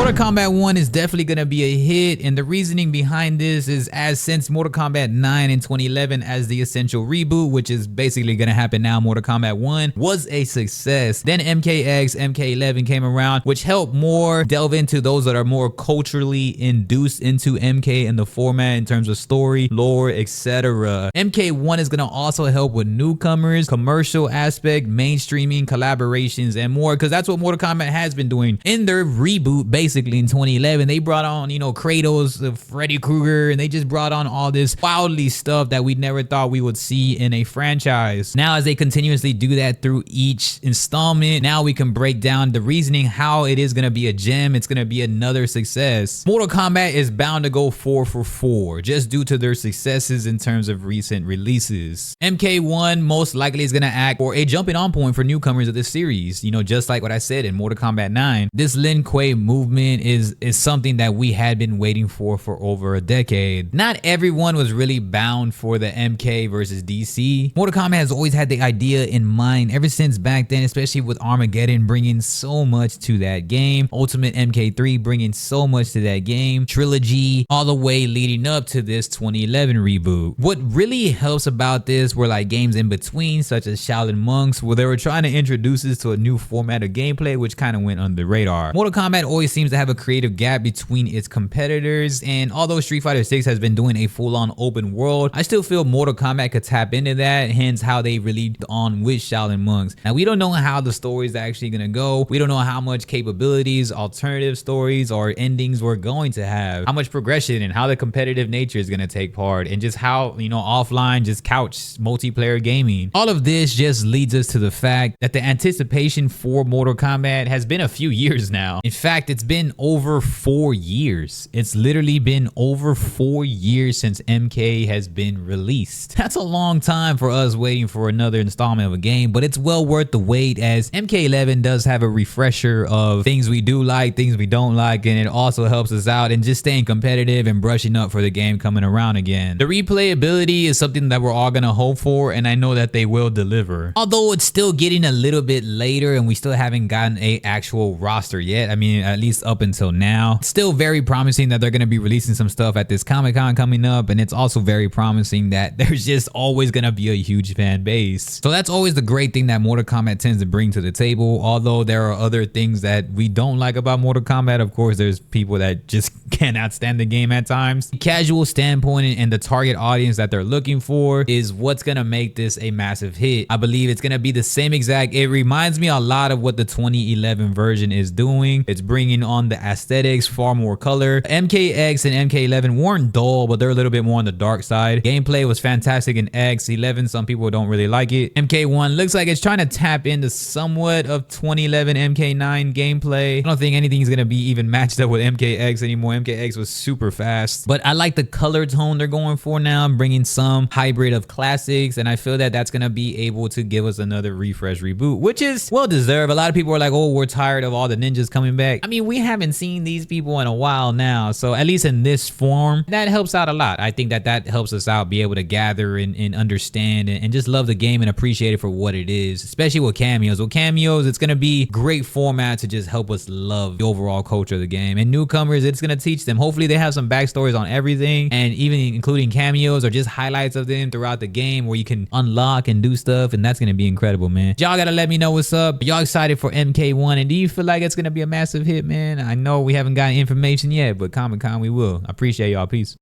Mortal Kombat 1 is definitely going to be a hit, and the reasoning behind this is as since Mortal Kombat 9 in 2011 as the essential reboot, which is basically going to happen now, Mortal Kombat 1 was a success. Then MKX, MK11 came around, which helped more delve into those that are more culturally induced into MK and the format in terms of story, lore, etc. MK1 is going to also help with newcomers, commercial aspect, mainstreaming, collaborations, and more, because that's what Mortal Kombat has been doing in their reboot. Basically in 2011 they brought on, you know, Kratos, Freddy Krueger, and they just brought on all this wildly stuff that we never thought we would see in a franchise. Now as they continuously do that through each installment, now we can break down the reasoning how it is going to be a gem. It's going to be another success. Mortal Kombat is bound to go 4 for 4 just due to their successes in terms of recent releases. MK1 most likely is going to act for a jumping on point for newcomers of this series, you know, just like what I said in Mortal Kombat 9. This Lin Kuei movement is something that we had been waiting for over a decade. Not everyone was really bound for the MK versus DC. Mortal Kombat has always had the idea in mind ever since back then, especially with Armageddon bringing so much to that game, Ultimate MK3 bringing so much to that game, Trilogy, all the way leading up to this 2011 reboot. What really helps about this were like games in between, such as Shaolin Monks, where they were trying to introduce us to a new format of gameplay, which kind of went under the radar. Mortal Kombat always seems to have a creative gap between its competitors, and although Street Fighter 6 has been doing a full-on open world, I still feel Mortal Kombat could tap into that, hence how they really on with Shaolin Monks. Now we don't know how the story is actually gonna go. We don't know how much capabilities, alternative stories, or endings we're going to have, how much progression and how the competitive nature is gonna take part, and just how, you know, offline just couch multiplayer gaming. All of this just leads us to the fact that the anticipation for Mortal Kombat has been a few years now. In fact, it's been over 4 years. It's literally been over 4 years since MK has been released. That's a long time for us waiting for another installment of a game, but it's well worth the wait, as MK11 does have a refresher of things we do like, things we don't like, and it also helps us out in just staying competitive and brushing up for the game coming around again. The replayability is something that we're all gonna hope for, and I know that they will deliver. Although it's still getting a little bit later and we still haven't gotten a actual roster yet. I mean, at least up until now. Still very promising that they're going to be releasing some stuff at this Comic-Con coming up, and it's also very promising that there's just always going to be a huge fan base. So that's always the great thing that Mortal Kombat tends to bring to the table. Although there are other things that we don't like about Mortal Kombat, of course there's people that just cannot stand the game at times. The casual standpoint and the target audience that they're looking for is what's going to make this a massive hit. I believe it's going to be the same exact, it reminds me a lot of what the 2011 version is doing. It's bringing on the aesthetics, far more color. MKX and MK11 weren't dull, but they're a little bit more on the dark side. Gameplay was fantastic in X11. Some people don't really like it. MK1 looks like it's trying to tap into somewhat of 2011 MK9 gameplay. I don't think anything's gonna be even matched up with MKX anymore. MKX was super fast, but I like the color tone they're going for now, bringing some hybrid of classics, and I feel that that's gonna be able to give us another refresh reboot, which is well deserved. A lot of people are like, oh, we're tired of all the ninjas coming back. I mean, we haven't seen these people in a while now, so at least in this form, that helps out a lot. I think that that helps us out, be able to gather and understand and just love the game and appreciate it for what it is, especially with cameos. With cameos, it's going to be great format to just help us love the overall culture of the game. And newcomers, it's going to teach them. Hopefully they have some backstories on everything, and even including cameos or just highlights of them throughout the game where you can unlock and do stuff, and that's going to be incredible, man. Y'all got to let me know what's up. Y'all excited for MK1, and do you feel like it's going to be a massive hit, man? I know we haven't gotten information yet, but Comic-Con we will. I appreciate y'all. Peace.